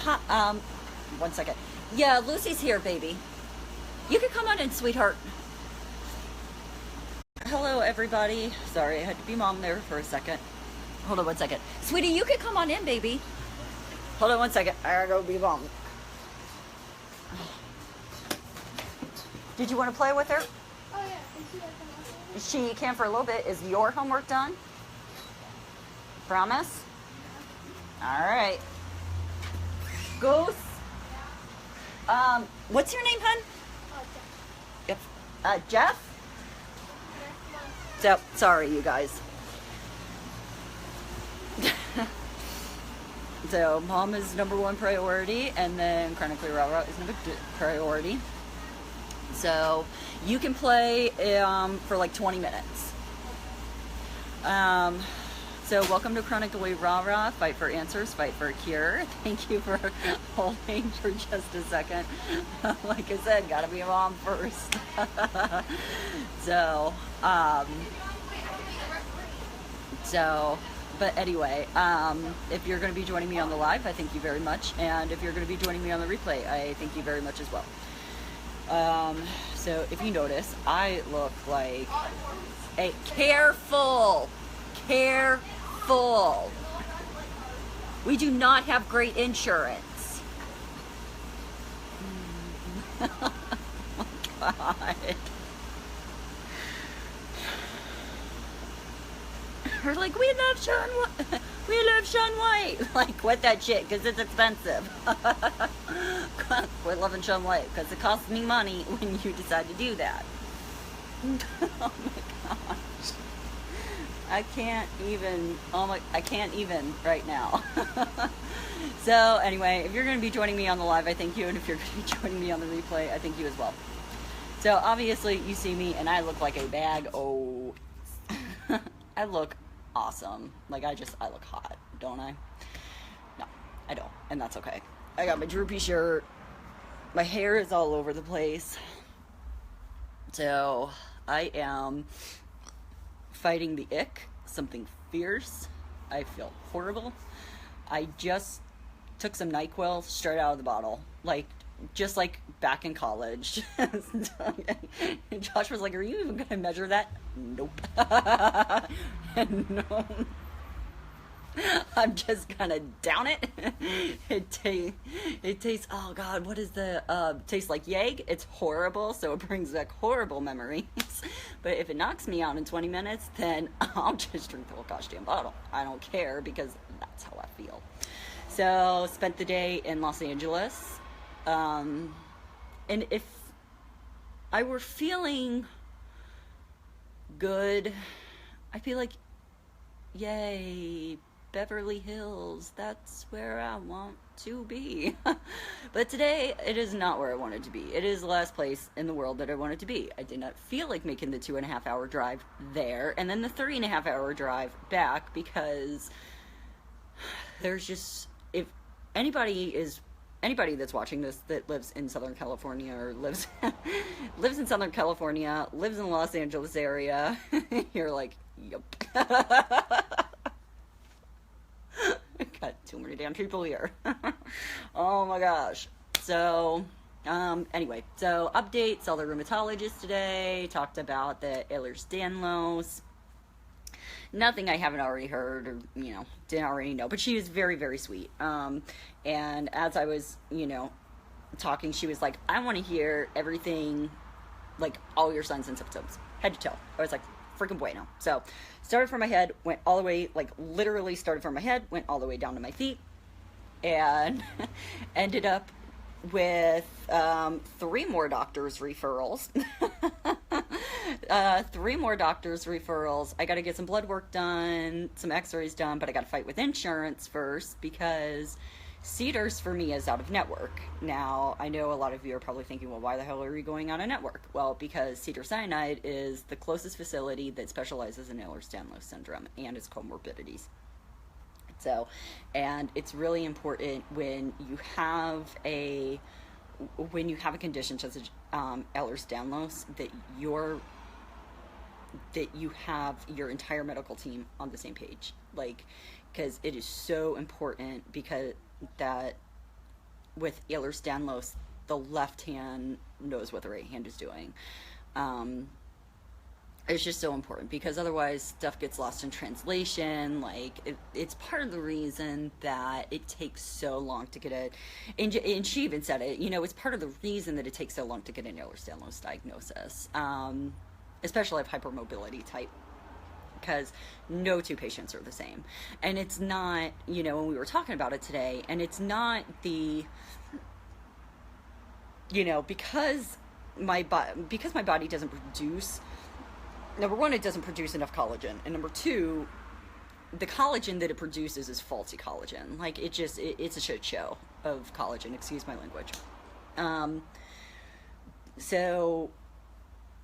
Hi, 1 second. Yeah, Lucy's here, baby. You can come on in, sweetheart. Hello, everybody. Sorry, I had to be mom there for a second. Hold on 1 second. Sweetie, you can come on in, baby. Hold on 1 second. I gotta go be mom. Did you want to play with her? Oh yeah, She can for a little bit. Is your homework done? Promise? Alright. Goose. What's your name, hun? Yep. Jeff? So, sorry, you guys. So, mom is number one priority, and then chronically rah is number two priority. So, you can play for like 20 minutes. So, welcome to Chronically Rah-Rah, Fight for Answers, Fight for a Cure. Thank you for holding for just a second. Like I said, gotta be a mom first. But anyway, if you're going to be joining me on the live, I thank you very much. And if you're going to be joining me on the replay, I thank you very much as well. So if you notice, I look like a careful. We do not have great insurance. Oh my God. We're like, we love Sean White. Like, quit that shit, because it's expensive. We're loving Sean White, because it costs me money when you decide to do that. Oh my gosh. I can't even right now. So anyway, if you're going to be joining me on the live, I thank you. And if you're going to be joining me on the replay, I thank you as well. So obviously you see me and I look like a bag. Oh, I look awesome. Like I look hot, don't I? No, I don't. And that's okay. I got my droopy shirt. My hair is all over the place. So I am fighting the ick, something fierce. I feel horrible. I just took some NyQuil straight out of the bottle, like just like back in college. And Josh was like, "Are you even gonna measure that?" Nope. No. I'm just gonna down it. It tastes, oh God, what is the, tastes like Yeg. It's horrible, so it brings back horrible memories. But if it knocks me out in 20 minutes, then I'll just drink the whole gosh damn bottle. I don't care, because that's how I feel. So, spent the day in Los Angeles. And if I were feeling good, I'd be like, yay, Beverly Hills, that's where I want to be. But today, it is not where I wanted to be. It is the last place in the world that I wanted to be. I did not feel like making the 2.5 hour drive there, and then the 3.5 hour drive back, because there's just, if anybody that's watching this that lives in Southern California, or lives in Southern California, lives in the Los Angeles area, you're like, yep. Got too many damn people here. Oh my gosh. So, anyway, so update, saw the rheumatologist today, talked about the Ehlers-Danlos. Nothing I haven't already heard or, didn't already know, but she was very, very sweet. And as I was, talking, she was like, I want to hear everything, like all your signs and symptoms, head to toe. I was like, freaking bueno. So started from my head, went all the way, like literally started from my head, went all the way down to my feet, and ended up with 3 more doctors referrals. 3 more doctors referrals. I got to get some blood work done, some x-rays done, but I got to fight with insurance first, because Cedars for me is out of network. Now, I know a lot of you are probably thinking, well, why the hell are you going out of network? Well, because Cedars-Sinai is the closest facility that specializes in Ehlers-Danlos syndrome and its comorbidities. So, and it's really important when you have a condition such as Ehlers-Danlos that you have your entire medical team on the same page, like, because it is so important, because that with Ehlers-Danlos, the left hand knows what the right hand is doing. Um, it's just so important because otherwise stuff gets lost in translation. Like it's part of the reason that it takes so long to get it, and she even said it, it's part of the reason that it takes so long to get an Ehlers-Danlos diagnosis, especially of hypermobility type, because no two patients are the same. And it's not, when we were talking about it today, and it's not the, because my body doesn't produce, number one, it doesn't produce enough collagen, and number two, the collagen that it produces is faulty collagen. Like it's a shit show of collagen, excuse my language. So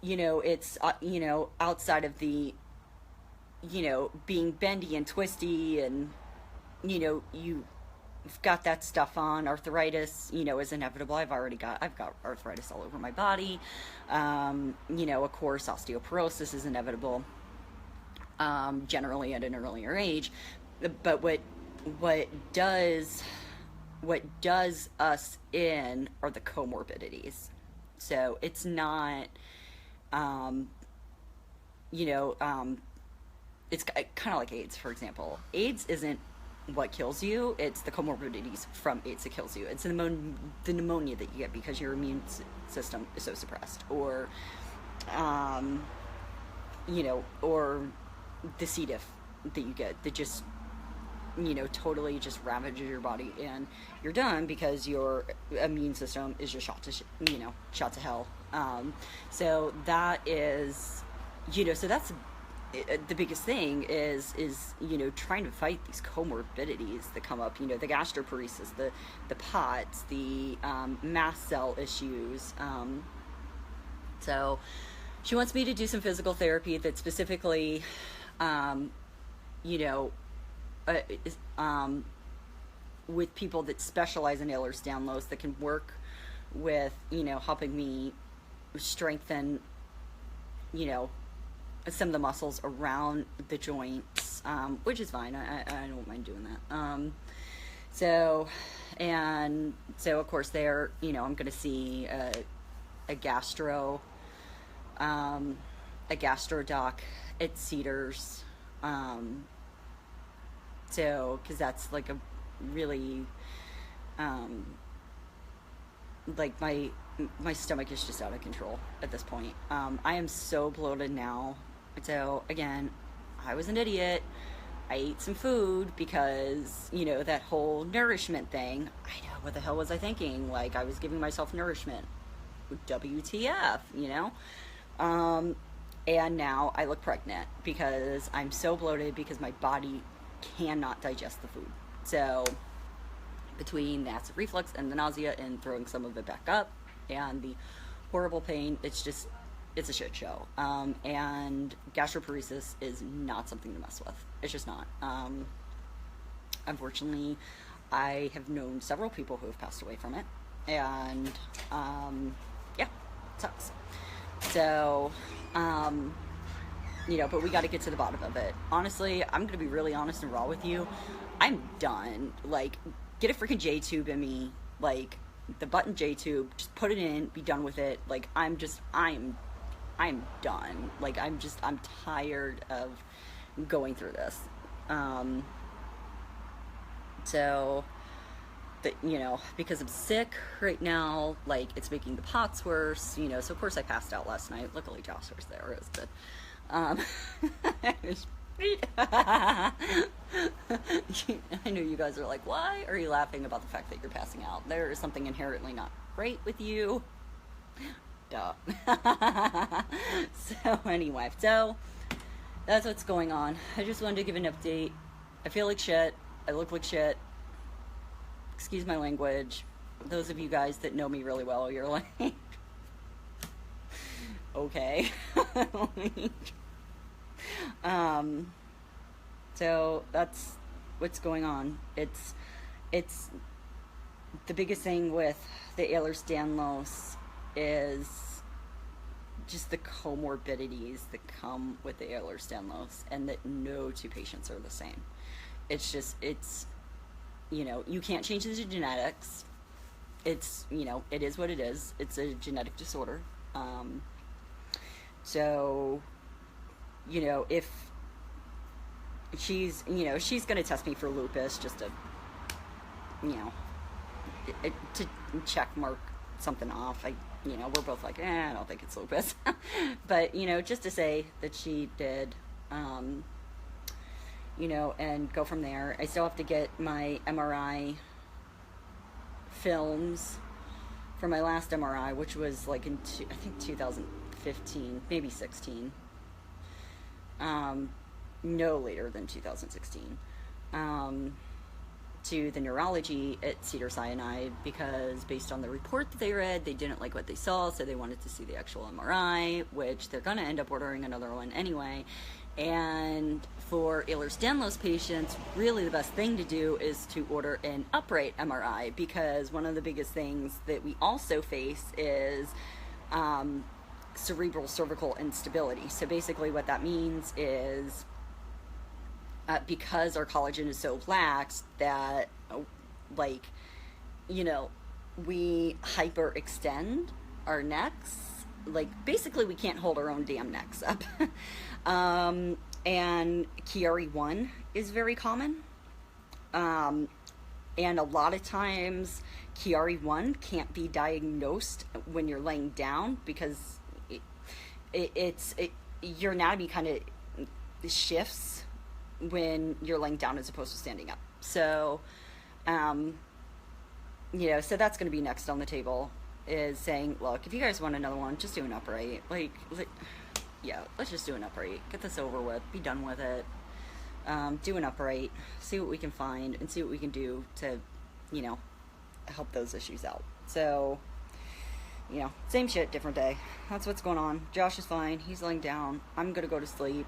it's outside of the being bendy and twisty, and you've got that stuff on. Arthritis is inevitable. I've got arthritis all over my body. Of course osteoporosis is inevitable, generally at an earlier age. But what does us in are the comorbidities. So it's not it's kind of like AIDS, for example. AIDS isn't what kills you, it's the comorbidities from AIDS that kills you. It's the pneumonia that you get because your immune system is so suppressed, or or the C. diff that you get that just totally just ravages your body, and you're done because your immune system is just shot to hell. So that is, so that's the biggest thing is trying to fight these comorbidities that come up, the gastroparesis, the POTS, the mast cell issues. So she wants me to do some physical therapy that specifically with people that specialize in Ehlers-Danlos, that can work with helping me strengthen some of the muscles around the joints, which is fine. I don't mind doing that. So of course there, I'm going to see a gastro doc at Cedars. So, cause that's like a really, like my stomach is just out of control at this point. I am so bloated now. So again, I was an idiot. I ate some food because, that whole nourishment thing. I know, what the hell was I thinking? Like, I was giving myself nourishment. WTF, and now I look pregnant because I'm so bloated because my body cannot digest the food. So between the acid reflux and the nausea and throwing some of it back up and the horrible pain, it's a shit show. And gastroparesis is not something to mess with. It's just not. Unfortunately, I have known several people who have passed away from it, and yeah, it sucks. So but we got to get to the bottom of it. Honestly, I'm gonna be really honest and raw with you. I'm done. Like, get a freaking J tube in me, like the button J tube, just put it in, be done with it. Like, I'm done. Like, I'm tired of going through this. So that, because I'm sick right now, like, it's making the POTS worse, so of course I passed out last night. Luckily Josh was there. It was good. I know you guys are like, why are you laughing about the fact that you're passing out? There is something inherently not right with you. Duh. So anyway, so that's what's going on. I just wanted to give an update. I feel like shit. I look like shit. Excuse my language. Those of you guys that know me really well, you're like, okay. So that's what's going on. It's the biggest thing with the Ehlers-Danlos is just the comorbidities that come with the Ehlers-Danlos, and that no two patients are the same. It's you can't change the genetics. it's, it is what it is. It's a genetic disorder. So, if she's going to test me for lupus just to, to check mark something off. We're both like, I don't think it's lupus. But, just to say that she did, and go from there. I still have to get my MRI films for my last MRI, which was like I think 2015, maybe 16. No later than 2016. To the neurology at Cedars-Sinai, because based on the report that they read, they didn't like what they saw, so they wanted to see the actual MRI, which they're going to end up ordering another one anyway. And for Ehlers-Danlos patients, really the best thing to do is to order an upright MRI, because one of the biggest things that we also face is cerebral cervical instability. So basically what that means is because our collagen is so lax that, we hyperextend our necks. Basically we can't hold our own damn necks up. And Chiari-1 is very common. And a lot of times Chiari-1 can't be diagnosed when you're laying down, because your anatomy kind of shifts when you're laying down as opposed to standing up. So, so that's going to be next on the table, is saying, look, if you guys want another one, just do an upright. Let's just do an upright. Get this over with. Be done with it. Do an upright. See what we can find and see what we can do to, help those issues out. So, same shit, different day. That's what's going on. Josh is fine. He's laying down. I'm going to go to sleep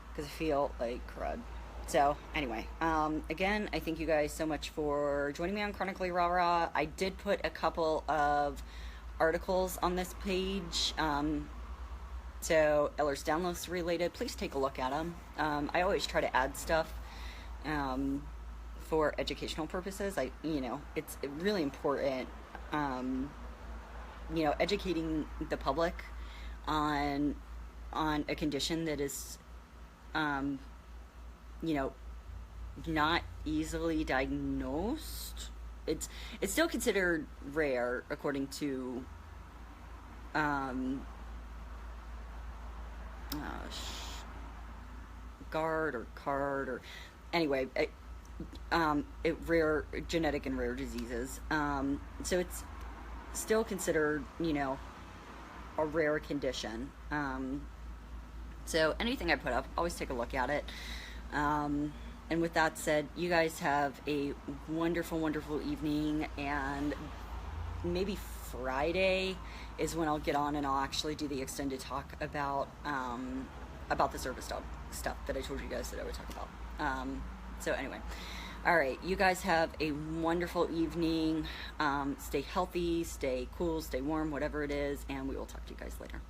because I feel like crud. So, anyway, again, I thank you guys so much for joining me on Chronically Rah Rah. I did put a couple of articles on this page, so Ehlers-Danlos related. Please take a look at them. I always try to add stuff for educational purposes. It's really important, educating the public on a condition that is not easily diagnosed. It's still considered rare according to GARD or CARD, or anyway, rare genetic and rare diseases. So it's still considered, a rare condition. So anything I put up, always take a look at it. And with that said, you guys have a wonderful, wonderful evening, and maybe Friday is when I'll get on and I'll actually do the extended talk about the service dog stuff that I told you guys that I would talk about. So anyway, all right, you guys have a wonderful evening. Stay healthy, stay cool, stay warm, whatever it is, and we will talk to you guys later.